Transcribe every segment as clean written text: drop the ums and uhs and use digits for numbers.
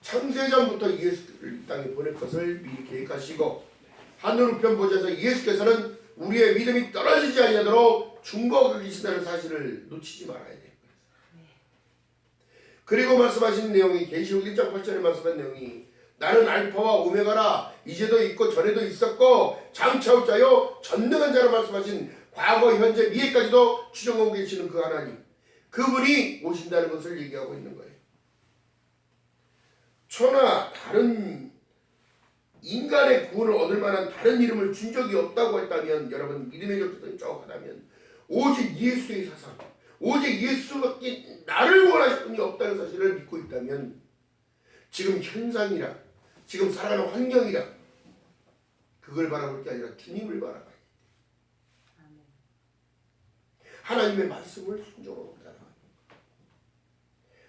창세전부터 예수를 이 땅에 보낼 것을 미리 계획하시고 하늘 우편 보좌에서 예수께서는 우리의 믿음이 떨어지지 아니하도록 중보하고 계신다는 사실을 놓치지 말아야 돼요. 그리고 말씀하신 내용이 계시록 1장 8절에 말씀한 내용이 나는 알파와 오메가라 이제도 있고 전에도 있었고 장차 올 자요 전능한 자로 말씀하신 과거 현재 미래까지도 추정하고 계시는 그 하나님 그분이 오신다는 것을 얘기하고 있는 거예요. 초나 다른 인간의 구원을 얻을 만한 다른 이름을 준 적이 없다고 했다면 여러분 믿음의 적성이 쩌하다면 오직 예수의 사상 오직 예수밖에 나를 원하실 분이 없다는 사실을 믿고 있다면 지금 현상이라 지금 살아가는 환경이라 그걸 바라볼 게 아니라 주님을 바라봐야 돼. 하나님의 말씀을 순종하고 따라가는 거야.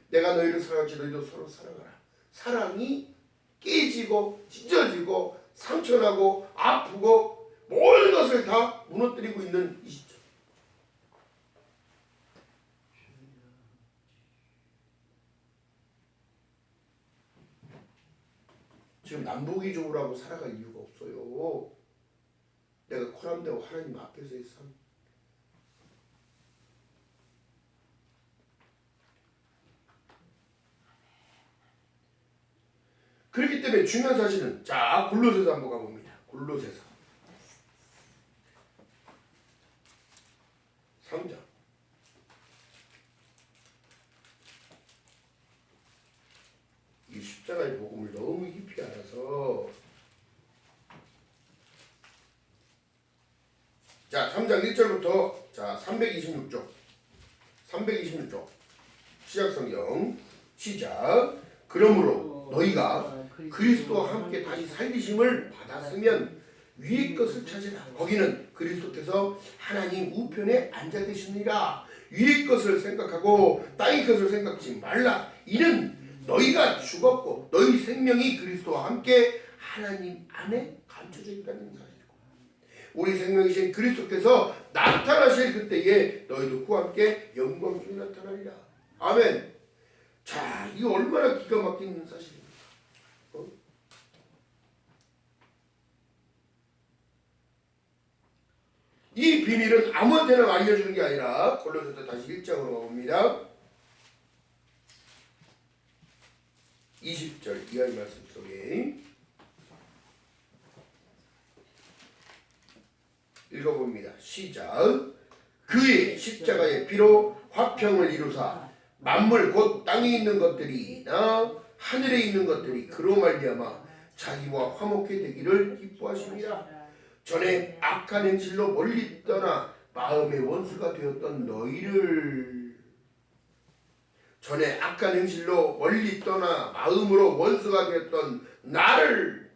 내가 너희를 사랑하지 너희도 서로 사랑하라. 사랑이 깨지고 찢어지고 상처나고 아프고 모든 것을 다 무너뜨리고 있는 이 시점. 지금 남북이적으로 하고 살아갈 이유가 없어요. 내가 코람되고 하나님 앞에서의 삶. 그렇기 때문에 중요한 사실은 자 골로새서 한번 가봅니다. 골로새서 3장 이 십자가의 복음을 너무 깊이 알아서 자 3장 1절부터 자 326쪽 시작성경 시작. 그러므로 너희가 그리스도와 함께 다시 살리심을 받았으면 위의 것을 찾으라. 거기는 그리스도께서 하나님 우편에 앉아 계시느니라. 위의 것을 생각하고 땅의 것을 생각지 말라. 이는 너희가 죽었고 너희 생명이 그리스도와 함께 하나님 안에 감춰져 있다는 사실이고 우리 생명이신 그리스도께서 나타나실 그때에 너희도 그와 함께 영광 중에 나타나리라. 아멘. 자, 이거 얼마나 기가 막힌 사실입니까? 이 비밀은 아무한테나 알려주는 게 아니라 골로새서 다시 1장으로 가봅니다. 20절 이하의 말씀 속에 읽어봅니다. 시작. 그의 십자가의 피로 화평을 이루사 만물 곧 땅에 있는 것들이나 하늘에 있는 것들이 그로 말미암아 자기와 화목해 되기를 기뻐하십니다. 전에 악한 행실로 멀리 떠나 마음의 원수가 되었던 너희를 전에 악한 행실로 멀리 떠나 마음으로 원수가 되었던 나를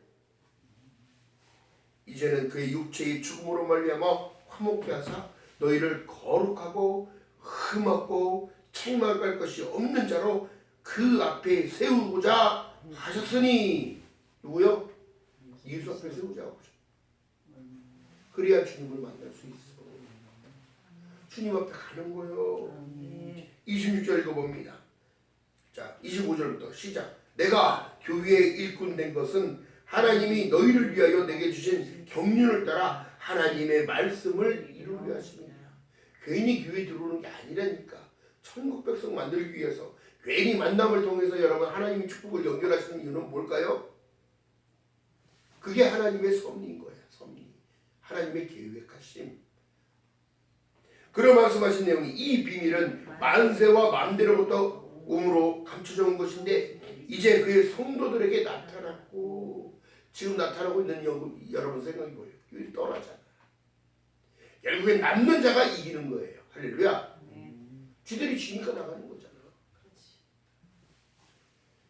이제는 그의 육체의 죽음으로 말미암아 화목케 하사 너희를 거룩하고 흠없고 책망할 것이 없는 자로 그 앞에 세우고자 하셨으니 누구요? 예수 앞에 세우자 하고자. 그래야 주님을 만날 수 있어. 주님 앞에 가는 거예요. 26절 읽어봅니다. 자, 25절부터 시작. 내가 교회의 일꾼 된 것은 하나님이 너희를 위하여 내게 주신 경륜을 따라 하나님의 말씀을 이루려 하십니다. 괜히 교회 들어오는 게 아니라니까. 천국 백성 만들기 위해서 괜히 만남을 통해서 여러분 하나님이 축복을 연결하시는 이유는 뭘까요? 그게 하나님의 섭리인 거예요. 섭리. 하나님의 계획하심. 그런 말씀하신 내용이 이 비밀은 만세와 만대로부터 음으로 감춰져 온 것인데 이제 그의 성도들에게 나타났고 지금 나타나고 있는 여러분 생각이 뭐예요? 교회를 떠나잖아. 결국엔 남는 자가 이기는 거예요. 할렐루야. 지들이 지니까 나가는 거잖아.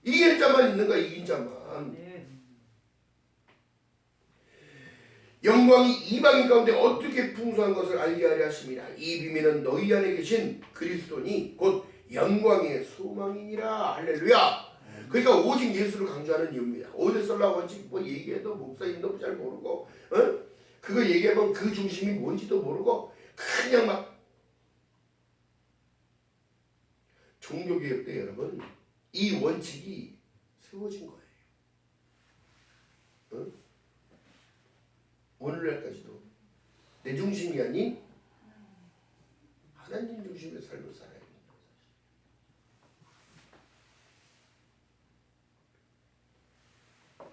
이길 자만 있는 거야. 이긴 자만. 영광이 이방인 가운데 어떻게 풍성한 것을 알게 하려 하심이라. 이 비밀은 너희 안에 계신 그리스도니 곧 영광의 소망이니라. 할렐루야. 그러니까 오직 예수를 강조하는 이유입니다. 오데설라고 뭐 얘기해도 목사님도 잘 모르고 그거 얘기하면 그 중심이 뭔지도 모르고 그냥 막 종교개혁 때 여러분 이 원칙이 세워진 거예요. 응? 오늘날까지도 내 중심이 아닌 하나님 중심의 삶을 살아야 됩니다.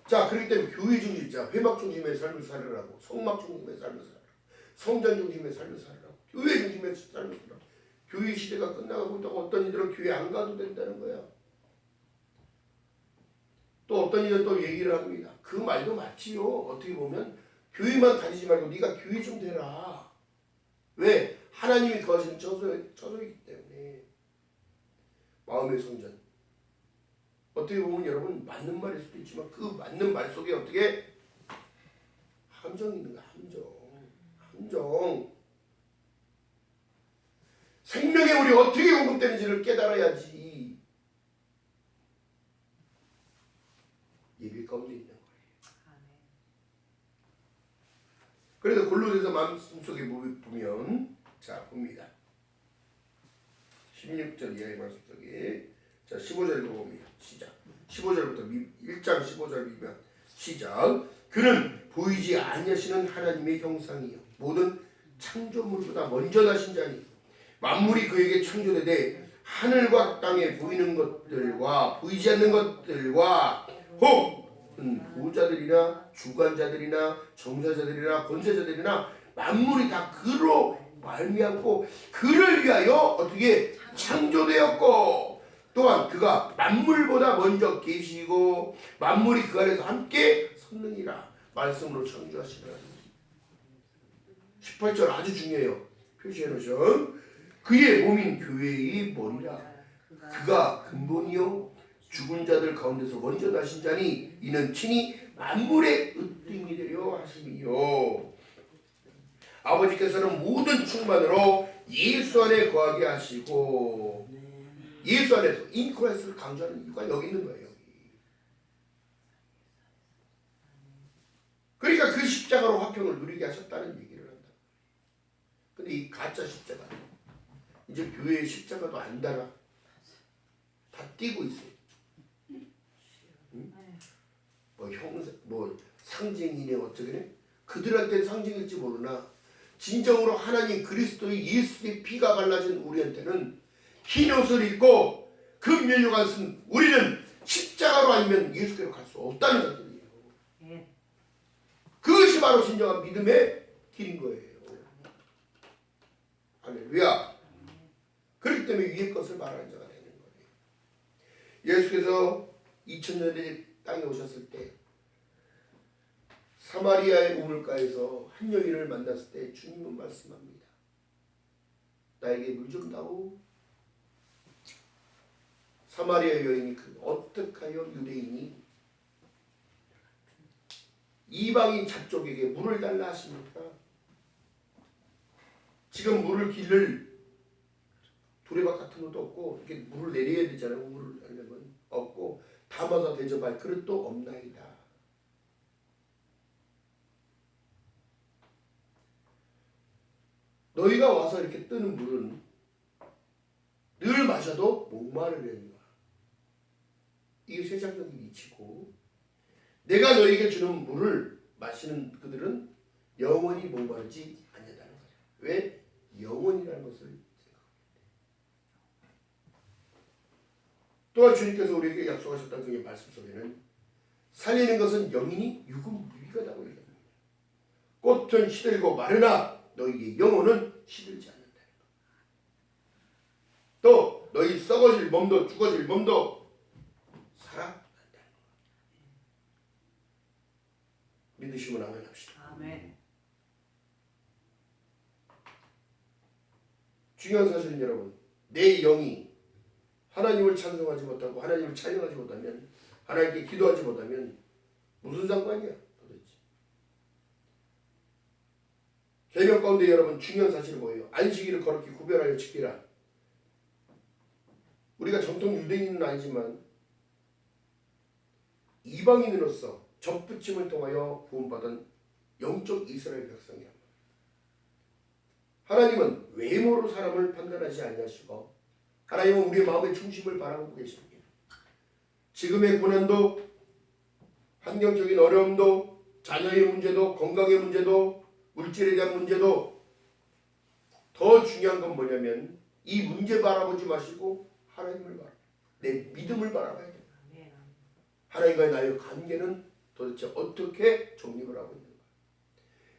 자, 그렇기 때문에 교회 중심, 자, 회막 중심의 삶을 살으라고, 성막 중심의 삶을 살으라고, 성전 중심의 삶을 살으라고, 교회 중심의 삶을 살으라고. 교회 시대가 끝나가고 있다고 어떤 이들은 교회 안 가도 된다는 거야. 또 어떤 이들은 또 얘기를 합니다. 그 말도 맞지요. 어떻게 보면 교회만 다니지 말고 네가 교회 좀 되라. 왜? 하나님이 거하시는 처소이기 때문에. 마음의 성전. 어떻게 보면 여러분 맞는 말일 수도 있지만 그 맞는 말 속에 어떻게 함정이 있는 거야. 함정. 생명의 물이 어떻게 공급되는지를 깨달아야지 예배 가운데 있는 거예요. 그래서 골로새서 마음속에 보면 자 봅니다. 16절 이하의 말씀 속에 자 15절 읽어봅니다. 시작. 15절부터 1장 15절이면 시작. 그는 보이지 아니하시는 하나님의 형상이요 모든 창조물보다 먼저 나신 자니 만물이 그에게 창조되되 하늘과 땅에 보이는 것들과 보이지 않는 것들과 혹은 보호자들이나 주관자들이나 정사자들이나 권세자들이나 만물이 다 그로 말미암고 그를 위하여 어떻게 창조되었고 또한 그가 만물보다 먼저 계시고 만물이 그 안에서 함께 섰느니라 말씀으로 창조하시더라. 18절 아주 중요해요. 표시해 놓으셔. 그의 몸인 교회의 머리라. 그가 근본이요 죽은 자들 가운데서 먼저 나신 자니 이는 친히 만물의 으뜸이 되려 하심이요. 아버지께서는 모든 충만으로 예수 안에 거하게 하시고 예수 안에서 인크라이스를 강조하는 이유가 여기 있는 거예요. 그러니까 그 십자가로 화평을 누리게 하셨다는 얘기를 한다. 근데 이 가짜 십자가 이제 교회의 십자가도 안 달아. 다 띄고 있어. 응? 뭐 상징이네 어쩌네. 그들한테는 상징일지 모르나 진정으로 하나님 그리스도의 예수의 피가 발라진 우리한테는 흰 옷을 입고 금면류관 쓴 우리는 십자가로 아니면 예수께로 갈 수 없다는 것들이에요. 그것이 바로 진정한 믿음의 길인 거예요. 할렐루야. 그렇기 때문에 위의 것을 말하는 자가 되는 거예요. 예수께서 2000년에 땅에 오셨을 때 사마리아의 우물가에서 한 여인을 만났을 때 주님은 말씀합니다. 나에게 물 좀 다오. 사마리아 여인이 어떻게 하여 유대인이 이방인 잡족에게 물을 달라 하십니까? 지금 물을 길을 두레박 같은 것도 없고 이렇게 물을 내려야 되잖아요. 물을 하려면 없고 담아서 대접할 그릇도 없나이다. 너희가 와서 이렇게 뜨는 물은 늘 마셔도 목마르려는 거야. 이게 세상적인 이치고 내가 너희에게 주는 물을 마시는 그들은 영원히 목마르지 않는다는 거죠. 왜? 영원이라는 것을 생각합니다. 또한 주님께서 우리에게 약속하셨던 그 말씀 속에는 살리는 것은 영이니 육은 무익하다고 얘기합니다. 꽃은 시들고 마르나 너희의 영혼은 시들지 않는다. 또 너희 썩어질 몸도 죽어질 몸도 살아난다. 믿으시면 아멘 합시다. 아멘. 중요한 사실은 여러분 내 영이 하나님을 찬송하지 못하고 하나님을 찬양하지 못하면 하나님께 기도하지 못하면 무슨 상관이야 도대체. 계명 가운데 여러분 중요한 사실은 뭐예요? 안식일을 거룩히 구별하여 지키라. 우리가 정통 유대인은 아니지만 이방인으로서 접붙임을 통하여 구원받은 영적 이스라엘 백성이야. 하나님은 외모로 사람을 판단하지 아니하시고 하나님은 우리의 마음의 중심을 바라보고 계십니다. 지금의 고난도, 환경적인 어려움도, 자녀의 문제도, 건강의 문제도, 물질에 대한 문제도, 더 중요한 건 뭐냐면 이 문제 바라보지 마시고 하나님을 바라, 내 믿음을 바라봐야 돼요. 하나님과의 나의 관계는 도대체 어떻게 정립을 하고 있는가.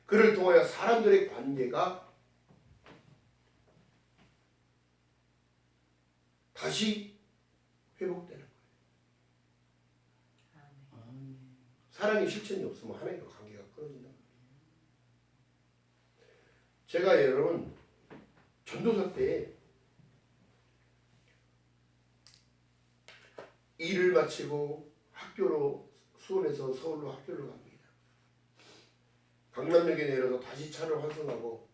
그를 통하여 사람들의 관계가 다시 회복되는 거예요. 사랑의 실천이 없으면 하나님과 관계가 끊어진다. 제가 여러분 전도사 때 일을 마치고 학교로 수원에서 서울로 학교를 갑니다. 강남역에 내려서 다시 차를 환승하고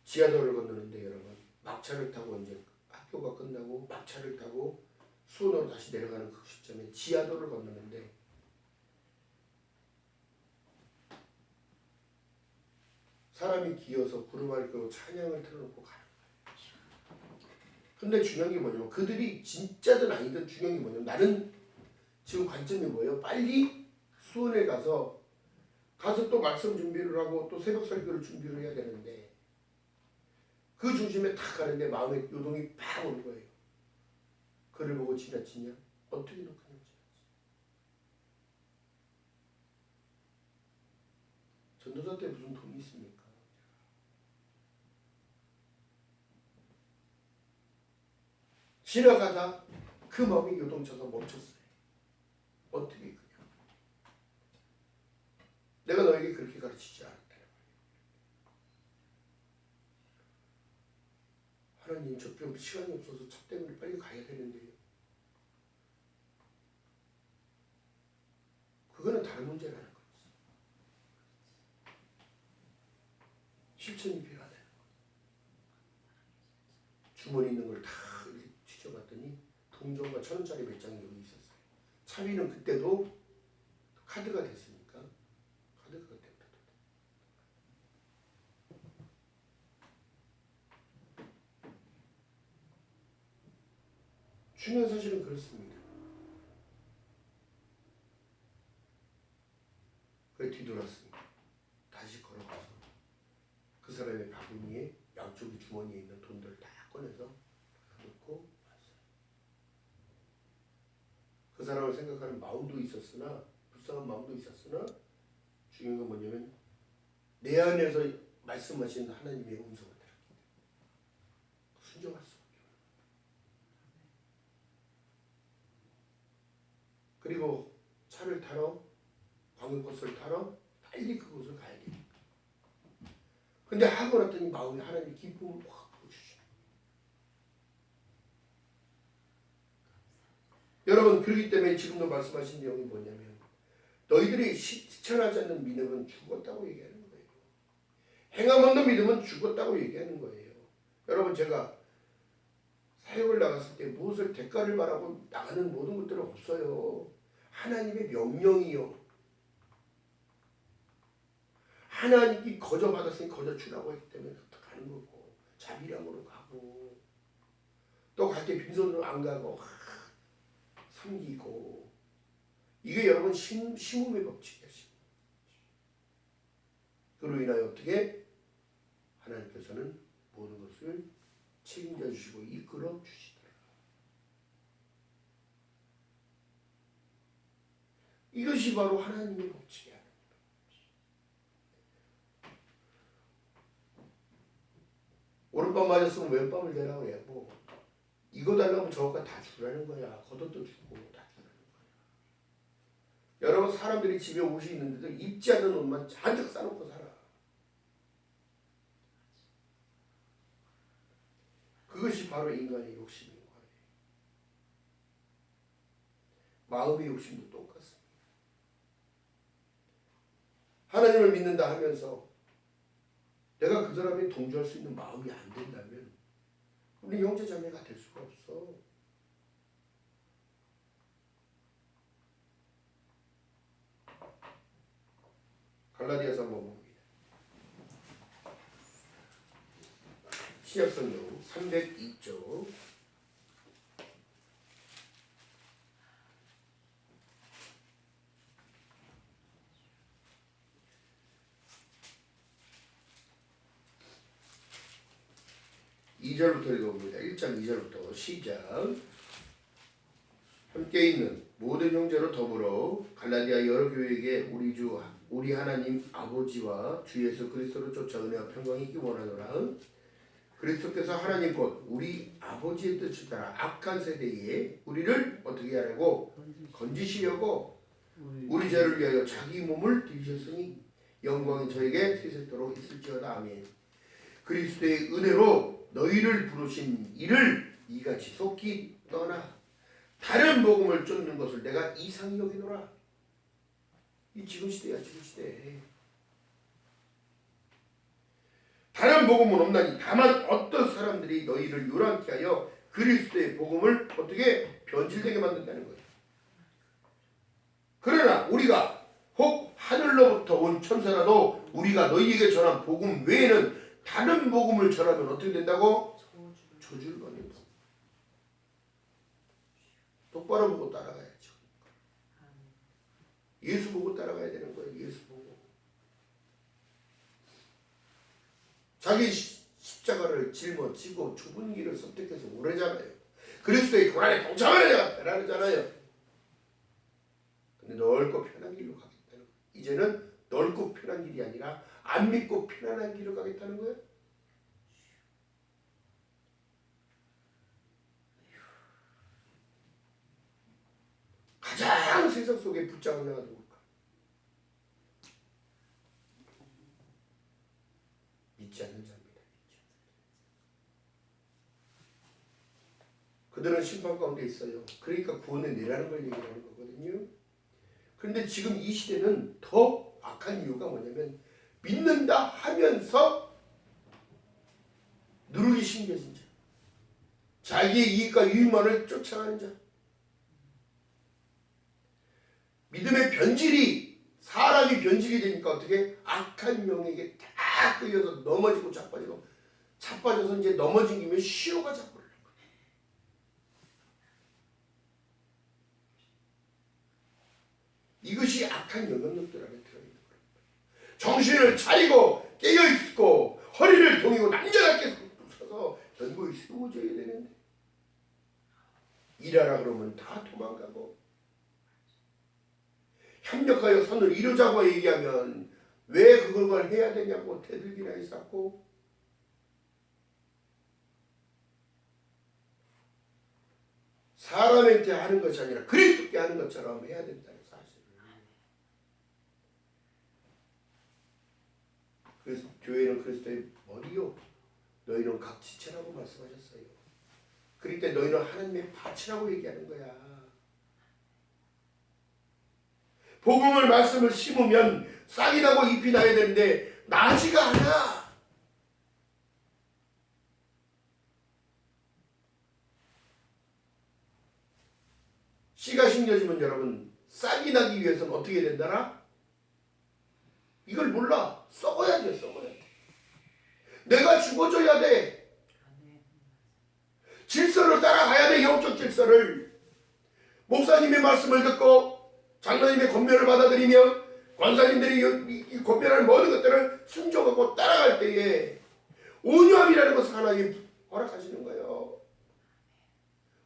지하도를 건너는데 여러분 막차를 타고 이제 학교가 끝나고 막차를 타고 수원으로 다시 내려가는 그 시점에 지하도를 건너는데 사람이 기어서 구름을 끄고 찬양을 틀어놓고 가는 거예요. 근데 중요한 게 뭐냐면 그들이 진짜든 아니든 중요한 게 뭐냐면 나는 지금 관점이 뭐예요? 빨리 수원에 가서 또 말씀 준비를 하고 또 새벽 설교를 준비를 해야 되는데 그 중심에 탁 가는데 마음에 요동이 팍 오는 거예요. 그를 보고 지나치냐? 어떻게 놓고 지나치? 전도사 때 무슨 돈이 있습니까? 지나가다 그 마음이 요동쳐서 멈췄어요. 어떻게 그냥 내가 너에게 그렇게 가르치지 않았다. 하나님 저병 시간이 없어서 차 때문에 빨리 가야 되는데요. 그거는 다른 문제라는 거지. 실천이 필요하다는 거. 주머니 있는 걸 다 이렇게 뒤져봤더니 동전과 1,000원짜리 몇 장이 여기 있었어요. 차비는 그때도 카드가 됐으니까 카드가 됐다. 중요한 사실은 그렇습니다. 그래 뒤돌았습니다. 다시 걸어가서 그 사람의 바구니에 양쪽이 주머니에 있는 돈들을 다 꺼내서 놓고 왔어요. 그 사람을 생각하는 마음도 있었으나 불쌍한 마음도 있었으나 중요한 건 뭐냐면 내 안에서 말씀하신 하나님의 음성을 들었기 때문에 순종할 수 없죠. 그리고 차를 타러 광역버스를 타러 빨리 그곳을 가야 됩니다. 근데 하고 났더니 마음에 하나님의 기쁨을 확 부어주시죠. 여러분 그렇기 때문에 지금도 말씀하신 내용이 뭐냐면 너희들이 실천하지 않는 믿음은 죽었다고 얘기하는 거예요. 행함 없는 믿음은 죽었다고 얘기하는 거예요. 여러분 제가 사역을 나갔을 때 무엇을 대가를 바라고 나가는 모든 것들은 없어요. 하나님의 명령이요. 하나님이 거저 받았으니 거저 주라고 했기 때문에 가는 거고 자비랑으로 가고 또 갈 때 빈손으로 안 가고 섬기고 이게 여러분 심음의 법칙이야. 그로 인하여 어떻게 하나님께서는 모든 것을 책임져 주시고 이끌어 주시더라. 이것이 바로 하나님의 법칙이야. 오른밤 맞았으면 왼밤을 대라고 해. 뭐 이거 달라고 저거 다 주라는 거야. 겉옷도 주고 다 주라는 거야. 여러분 사람들이 집에 옷이 있는데도 입지 않는 옷만 잔뜩 싸놓고 살아. 그것이 바로 인간의 욕심인 거예요. 마음의 욕심도 똑같습니다. 하나님을 믿는다 하면서 내가 그 사람이 동조할 수 있는 마음이 안 된다면 우리 형제 자매가 될 수가 없어. 갈라디아서 한번 봅니다. 신약성경 302쪽 2절부터 읽어봅니다. 1장 2절부터 시작. 함께 있는 모든 형제로 더불어 갈라디아 여러 교회에게 우리 하나님 아버지와 주 예수 그리스도를 쫓아 은혜와 평강이 있기 원하노라. 그리스도께서 하나님 곧 우리 아버지의 뜻을 따라 악한 세대에 우리를 어떻게 하려고 건지시려고 우리 죄를 위하여 자기 몸을 들이셨으니 영광이 저에게 세세토록 있을지어다. 아멘. 그리스도의 은혜로 너희를 부르신 이를 이같이 속히 떠나 다른 복음을 쫓는 것을 내가 이상히 여기노라. 이 지금 시대야, 지금 시대. 다른 복음은 없나니 다만 어떤 사람들이 너희를 요란케 하여 그리스도의 복음을 어떻게 변질되게 만든다는 거예요. 그러나 우리가 혹 하늘로부터 온 천사라도 우리가 너희에게 전한 복음 외에는 다른 복음을 전하면 어떻게 된다고? 저주를 받는다. 똑바로 보고 따라가야죠. 예수 보고 따라가야 되는 거예요. 예수 보고. 자기 십자가를 짊어지고 좁은 길을 선택해서 오래잖아요. 그리스도의 고난에 동참하는 자가 되라잖아요. 근데 넓고 편한 길로 가겠다는 거예요. 이제는 넓고 편한 길이 아니라 안 믿고 편안한 길을 가겠다는 거예요. 가장 세상 속에 붙잡은 자가 누굴까? 믿지 않는 자입니다. 그들은 심판 가운데 있어요. 그러니까 구원에 내라는 걸 얘기하는 거거든요. 그런데 지금 이 시대는 더 악한 이유가 뭐냐면 믿는다 하면서 누르기 심겨진 자, 자기의 이익과 유익만을 쫓아가는 자, 믿음의 변질이 사람이 변질이 되니까 어떻게 악한 영에게 다 끌려서 넘어지고 자빠져서 이제 넘어진 김에 시오가 잡고 그러는 거예요. 이것이 악한 영향력들 안에 들어있는 거예요. 정신을 차리고 깨어있고 허리를 동이고 남자답게 서서 견고히 세워져야 되는데 일하라 그러면 다 도망가고 협력하여 선을 이루자고 얘기하면 왜 그걸 해야 되냐고 대들기나 했었고 사람한테 하는 것이 아니라 그리스도께 하는 것처럼 해야 된다는 사실을. 그래서 교회는 그리스도의 머리요 너희는 각 지체라고 말씀하셨어요. 그러니까 너희는 하나님의 밭이라고 얘기하는 거야. 복음을 말씀을 심으면 싹이 나고 잎이 나야 되는데 나지가 않아. 씨가 심겨지면 여러분 싹이 나기 위해서는 어떻게 된다나? 이걸 몰라. 썩어야 돼. 썩어야 돼. 내가 죽어줘야 돼. 질서를 따라가야 돼. 영적 질서를. 목사님의 말씀을 듣고 장로님의 권면을 받아들이며 권사님들이 권면하는 모든 것들을 순종하고 따라갈 때에 온유함이라는 것을 하나님 허락하시는 거예요.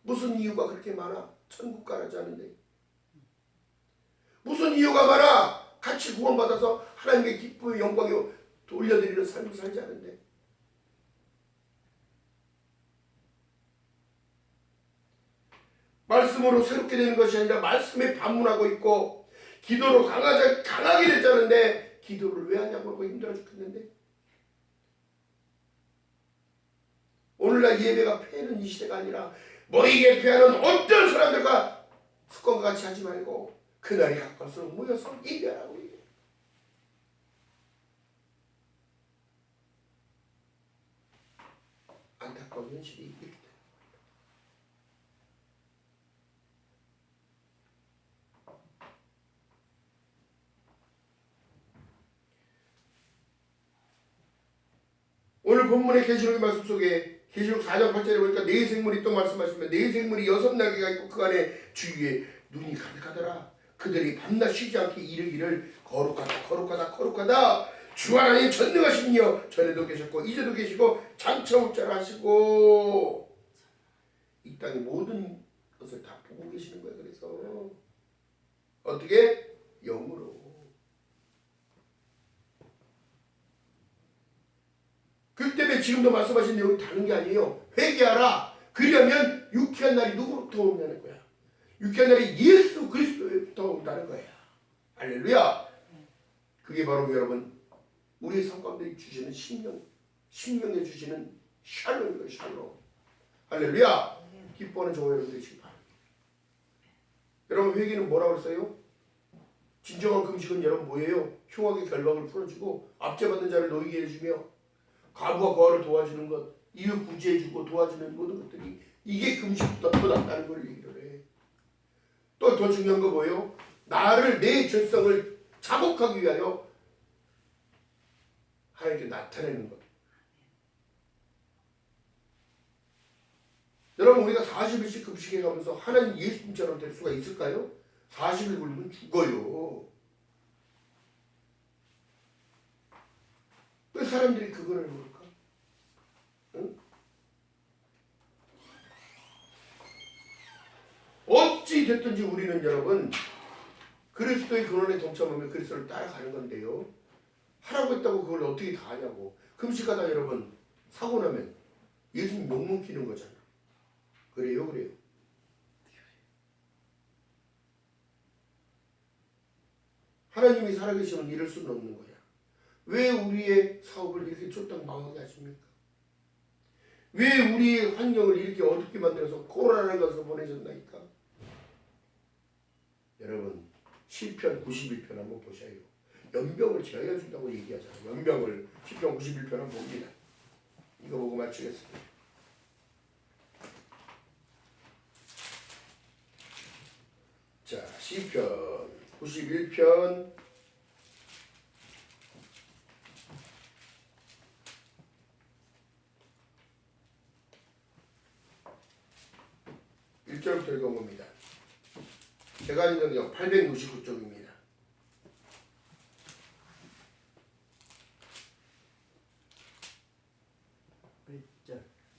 무슨 이유가 그렇게 많아? 천국 가라지 않은데. 무슨 이유가 많아? 같이 구원받아서 하나님의 기쁨의 영광에 돌려드리는 삶을 살지 않은데. 말씀으로 새롭게 되는 것이 아니라 말씀에 반문하고 있고 기도로 강하게 됐자는데 기도를 왜 하냐고 하고 힘들어 죽겠는데. 오늘날 예배가 패는 이 시대가 아니라 모이게 패하는 어떤 사람들과 습관과 같이 하지 말고 그날이 가까울수록 모여서 예배하라고 얘기해. 안타까운 현실이 있기 때문에. 오늘 본문의 계시록의 말씀 속에 계시록 4장 8절에 보니까 네 생물이 또 말씀하시면 네 생물이 6날개가 있고 그 안에 주위에 눈이 가득하더라. 그들이 밤낮 쉬지 않게 이르기를 거룩하다 거룩하다 거룩하다 주 하나님 전능하신 이여 전에도 계셨고 이제도 계시고 장차 올 자라 하시고 이 땅의 모든 것을 다 보고 계시는 거예요. 그래서 어떻게? 영으로. 그렇기 때문에 지금도 말씀하신 내용이 다른 게 아니에요. 회개하라. 그러면 유쾌한 날이 누구부터 오냐는 거야. 유쾌한 날이 예수 그리스도부터 온다는 거야. 할렐루야. 그게 바로 여러분 우리의 삶 가운데 주시는 심령에 주시는 샬롬이에요. 샬롬. 할렐루야. 기뻐하는 저와 여러분 되시기 바랍니다. 여러분 회개는 뭐라고 했어요? 진정한 금식은 여러분 뭐예요? 흉악의 결박을 풀어주고 압제받는 자를 놓이게 해주며 과부와 고아를 도와주는 것, 이웃 구제해주고 도와주는 모든 것들이 이게 금식보다 더 낫다는 걸 얘기를 해. 또 더 중요한 거 뭐예요? 나를 내 죄성을 자복하기 위하여 하나님께 나타내는 것. 여러분 우리가 40일씩 금식해 가면서 하나님 예수님처럼 될 수가 있을까요? 40일 굶으면 죽어요. 왜 사람들이 그거를 모를까? 응? 어찌 됐든지 우리는 여러분 그리스도의 근원에 동참하며 그리스도를 따라가는 건데요. 하라고 했다고 그걸 어떻게 다 하냐고. 금식하다 여러분 사고 나면 예수님 욕문 피는 거잖아. 그래요. 하나님이 살아계시면 이럴 수는 없는 거야. 왜 우리의 사업을 이렇게 쫄딱 망하게 하십니까? 왜 우리의 환경을 이렇게 어둡게 만들어서 코로나라는 것을 보내셨나니까? 여러분 시편 91편 한번 보셔요. 연병을 제어해준다고 얘기하잖아요. 연병을 시편 91편 한번 봅니다. 이거 보고 마치겠습니다. 자, 시편 91편 1절부터 읽어봅니다. 제가 있는 경 869쪽입니다.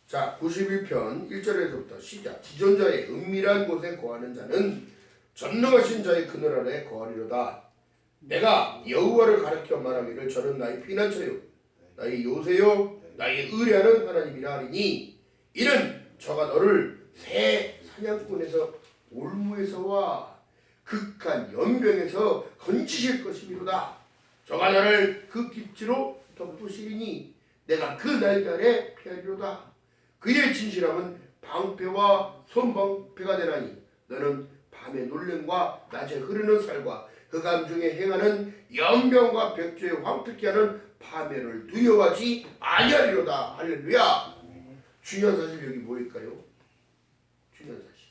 자, 91편 1절에서부터 시작. 지존자의 은밀한 곳에 거하는 자는 전능하신 자의 그늘 아래 거하리로다. 내가 여호와를 가르쳐 말하기를 저는 나의 피난처요 나의 요새요 나의 의뢰하는 하나님이라 하리니 이는 저가 너를 새 사냥꾼에서 올무에서와 극한 연병에서 건지실 것이미로다. 저가 너를 그 깁지로 덮으시리니 내가 그 날개 아래 피하리로다. 그의 진실함은 방패와 손방패가 되나니 너는 밤의 놀림과 낮에 흐르는 살과 흑암 중에 행하는 연병과 백조에 황폐케 하는 파멸을 두려워하지 아니하리로다. 할렐루야. 중요한 사실 여기 뭐일까요? 중요한 사실.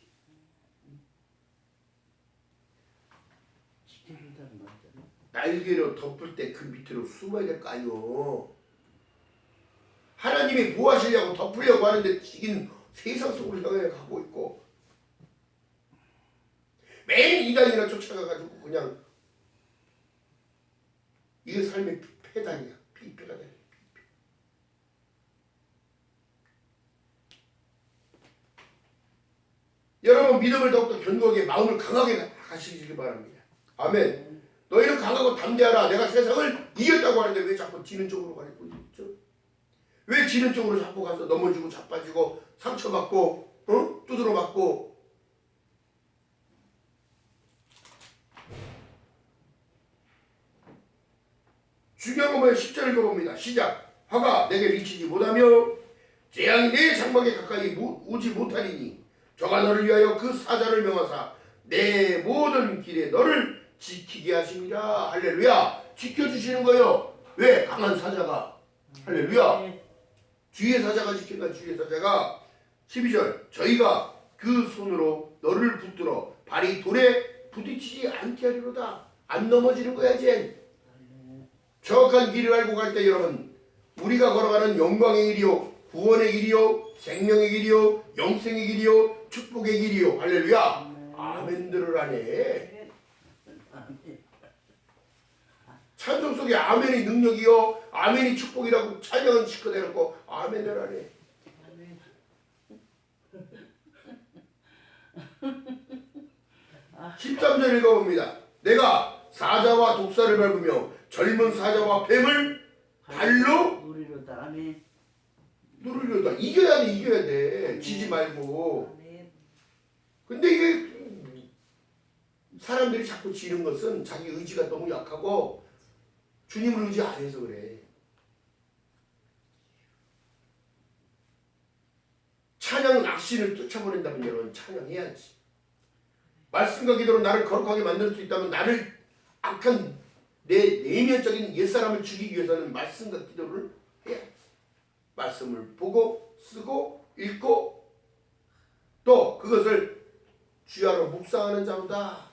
날개로 덮을 때 그 밑으로 숨어야 될 거 아니오. 하나님이 뭐 하시려고 덮으려고 하는데 지금 세상 속으로 향해 가고 있고 매일 이단이나 쫓아가가지고 그냥 이게 삶의 폐단이야. 피폐가 돼. 여러분 믿음을 더욱더 견고하게 마음을 강하게 가시기 바랍니다. 아멘. 너희는 강하고 담대하라. 내가 세상을 이겼다고 하는데 왜 자꾸 지는 쪽으로 가고 있죠? 왜 지는 쪽으로 자꾸 가서 넘어지고 자빠지고 상처받고 두드러 맞고 중요한 건 뭐예요? 10절 읽어봅니다. 시작. 화가 내게 미치지 못하며 재앙이 내 장막에 가까이 오지 못하리니 저가 너를 위하여 그 사자를 명하사 내 모든 길에 너를 지키게 하십니다. 할렐루야. 지켜주시는 거예요. 왜? 강한 사자가. 할렐루야. 주의 사자가 지킨다. 주의 사자가. 12절 저희가 그 손으로 너를 붙들어 발이 돌에 부딪히지 않게 하리로다. 안 넘어지는 거야 이제. 정확한 길을 알고 갈 때 여러분 우리가 걸어가는 영광의 길이요 구원의 길이요 생명의 길이요 영생의 길이요 축복의 길이요. 할렐루야. 아멘들을 하네. 찬송 속에 아멘이 능력이요 아멘이 축복이라고 찬양은 시켜 대놓고 아멘을 하네. 13절 읽어봅니다. 내가 사자와 독사를 밟으며 젊은 사자와 뱀을 발로 누리로다. 아멘. 누르려다. 이겨야 돼, 이겨야 돼. 지지 말고. 아멘. 근데 이게 사람들이 자꾸 지는 것은 자기 의지가 너무 약하고 주님을 의지 안 해서 그래. 찬양은 악신을 쫓아보낸다면 여러분 찬양해야지. 말씀과 기도로 나를 거룩하게 만들 수 있다면 나를 악한 내 내면적인 옛사람을 죽이기 위해서는 말씀과 기도를 해야지. 말씀을 보고 쓰고 읽고 또 그것을 주야로 묵상하는 자보다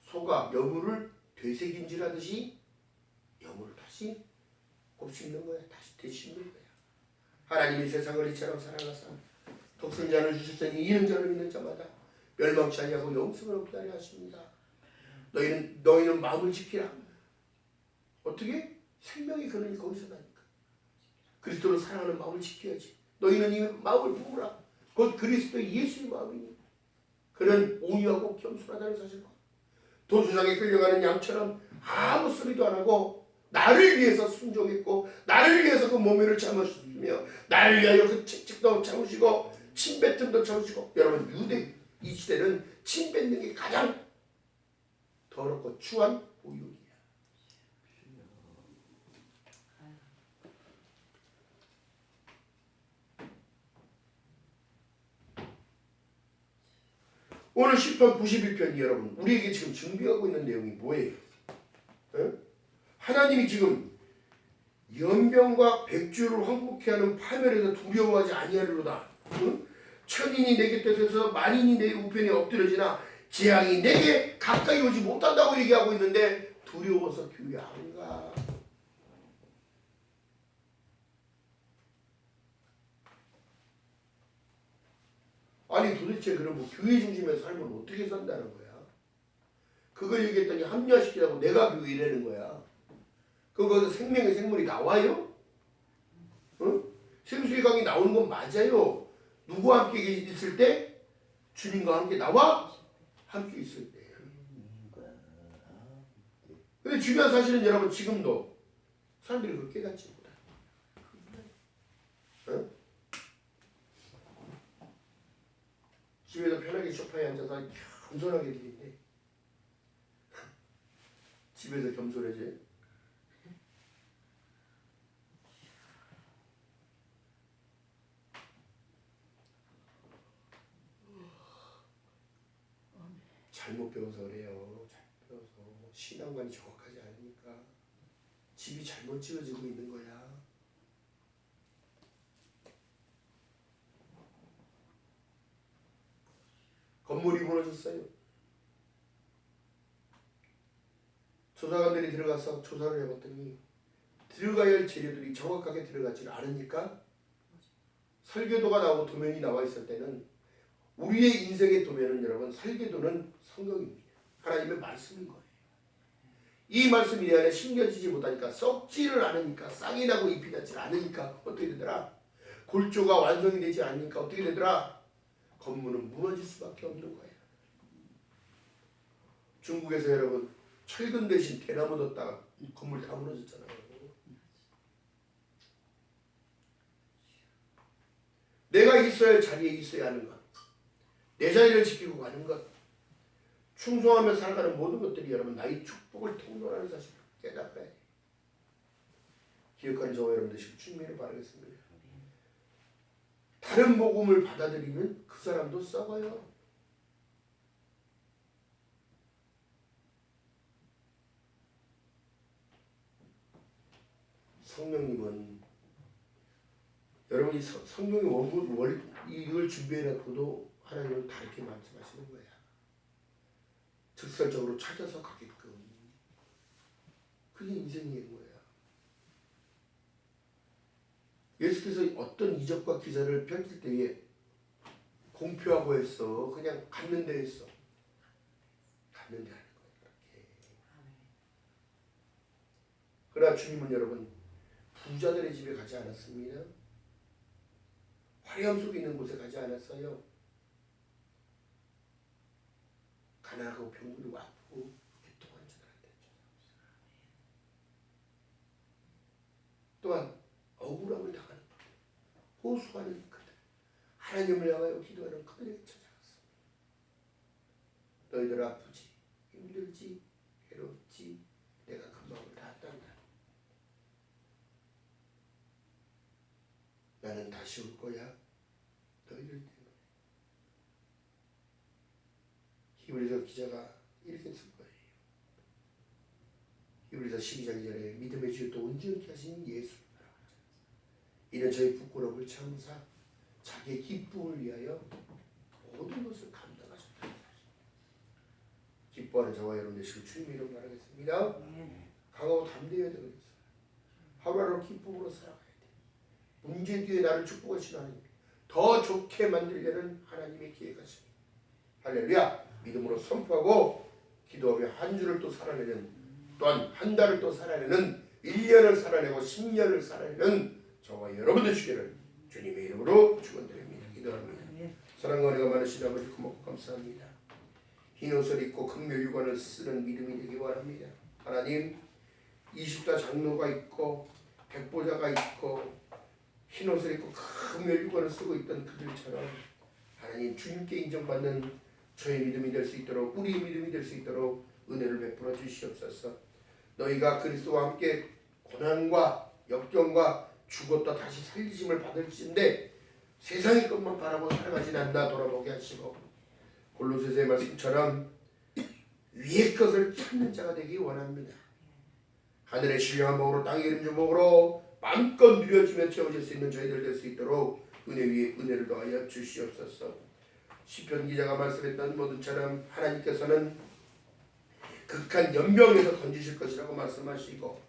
소가 여물을 되새김질하듯이 여물을 다시 곱씹는 거야. 다시 되씹는 거야. 하나님이 세상을 이처럼 사랑하사 독생자를 주셨으니 이는 저를 믿는 자마다 멸망치 아니하고 영생을 얻게 하려 하십니다. 너희는 마음을 지키라. 어떻게? 생명의 근원이 거기서 나니까. 그리스도를 사랑하는 마음을 지켜야지. 너희는 이 마음을 부으라. 곧 그리스도의 예수의 마음이니. 그는 온유하고 겸손하다는 사실과 도수장에 끌려가는 양처럼 아무 소리도 안 하고 나를 위해서 순종했고 나를 위해서 그 모면을 참으시며 나를 위하여 그 채찍도 참으시고 침뱉음도 참으시고. 여러분 유대 이 시대는 침뱉는 게 가장 더럽고 추한 보육이야. 오늘 10편 91편이 여러분 우리에게 지금 준비하고 있는 내용이 뭐예요? 에? 하나님이 지금 연병과 백주를 황복케 하는 파멸에서 두려워하지 아니하리로다. 응? 천인이 내 곁에서 만인이 내 우편에 엎드려지나 재앙이 내게 가까이 오지 못한다고 얘기하고 있는데 두려워서 교회 안 가. 아니 도대체 그럼 뭐 교회 중심의 삶은 어떻게 산다는 거야? 그걸 얘기했더니 합리화시키라고 내가 교회라는 거야. 거기서 생명의 생물이 나와요? 응? 생수의 강이 나오는 건 맞아요. 누구와 함께 있을 때? 주님과 함께 나와 함께 있을 때. 근데 중요한 사실은 여러분 지금도 사람들이 그걸 깨닫지 못해. 응? 집에서 편하게 소파에 앉아서 겸손하게 들리는데 집에서 겸손해져. 잘못 배워서 그래요. 잘못 배워서 신앙관이 정확하지 않으니까 집이 잘못 지어지고 있는 거야. 건물이 무너졌어요. 조사관들이 들어가서 조사를 해봤더니 들어가야 할 재료들이 정확하게 들어가지 않으니까 설계도가 나오고 도면이 나와 있을 때는 우리의 인생의 도면은 여러분 설계도는 성경입니다. 하나님의 말씀인 거예요. 이 말씀이 내 안에 심겨지지 못하니까 썩지를 않으니까 싹이 나고 잎이 나지 않으니까 어떻게 되더라? 골조가 완성이 되지 않으니까 어떻게 되더라? 건물은 무너질 수밖에 없는 거예요. 중국에서 여러분 철근 대신 대나무 뒀다가 건물 다 무너졌잖아요. 내가 있어야 할 자리에 있어야 하는 것, 내 자리를 지키고 가는 것, 충성하며 살아가는 모든 것들이 여러분 나의 축복을 통로라는 사실을 깨닫아야 돼요. 기억하는 저와 여러분 되시길 주님을 바라겠습니다. 다른 복음을 받아들이면 그 사람도 썩어요. 성령님은 여러분이 성령의 원문 이걸 준비해놓고도 하나님은 다르게 말씀하시는 거야. 즉설적으로 찾아서 가게끔. 그게 인생인 거야. 예수께서 어떤 이적과 기사를 펼칠 때에 공표하고 했어. 그냥 갔는데 했어. 갔는데 하는 거야. 그렇게. 그러나 주님은 여러분 부자들의 집에 가지 않았습니다. 화려함 속에 있는 곳에 가지 않았어요. 가난하고 병들고 아프고 애통한 자들한테 찾아왔어요. 또한 억울함을 당하는 그들, 호소하는 그들, 하나님을 향하여 기도하는 그들에게 찾아갔습니다. 너희들 아프지, 힘들지, 괴롭지, 내가 그 마음을 다 딴다. 나는 다시 올 거야. 너희들 때문에. 히브리서 기자가 이렇게 쓸 거예요. 히브리서 12장 2절에 믿음의 주요 또 온전히 하신 예수를 바라보자. 이는 저희 부끄러움을 참으사 자기의 기쁨을 위하여 모든 것을 감당하셨다. 기뻐하는 저와 여러분 되시길 주님의 이름 바라겠습니다. 강하고 담대해야 되겠어요. 하루하루 기쁨으로 살아가야 돼. 문제 뒤에 나를 축복하시는 하나님, 더 좋게 만들려는 하나님의 계획하십니다. 할렐루야. 믿음으로 선포하고 기도하며 한 주를 또 살아내는, 또한 한 달을 또 살아내는, 1년을 살아내고 10년을 살아내는 저와 여러분 되시기를 주님의 이름으로 축원드립니다. 기도합니다. 사랑과 은혜가 많으신 아버지 고맙고 감사합니다. 흰 옷을 입고 금묘유관을 쓰는 믿음이 되기 원합니다. 하나님, 24장로가 있고 백보자가 있고 흰 옷을 입고 금묘유관을 쓰고 있던 그들처럼 하나님 주님께 인정받는 저의 믿음이 될 수 있도록, 우리의 믿음이 될 수 있도록 은혜를 베풀어 주시옵소서. 너희가 그리스도와 함께 고난과 역경과 죽었다 다시 살리심을 받을지인데 세상의 것만 바라보고 살아가진 않나 돌아보게 하시고, 골로새서의 말씀처럼 위의 것을 찾는 자가 되기 원합니다. 하늘의 신령한 복으로 땅의 이름 주복으로 마음껏 누려지며 채워질 수 있는 저희들 될 수 있도록 은혜 위에 은혜를 더하여 주시옵소서. 시편 기자가 말씀했던 모든처럼 하나님께서는 극한 연병에서 건지실 것이라고 말씀하시고,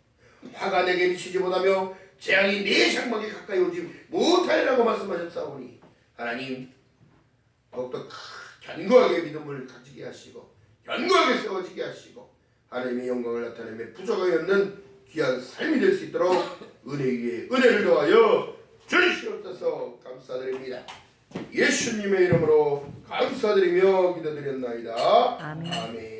화가 내게 미치지 못하며 재앙이 내 장막에 가까이 오지 못하리라고 말씀하셨사오니 하나님 더욱더 견고하게 믿음을 가지게 하시고 견고하게 세워지게 하시고 하나님의 영광을 나타내며 부족함이 없는 귀한 삶이 될 수 있도록 은혜 위에 은혜를 더하여 주시옵소서. 감사드립니다. 예수님의 이름으로 감사드리며 기도드렸나이다. 아멘. 아멘.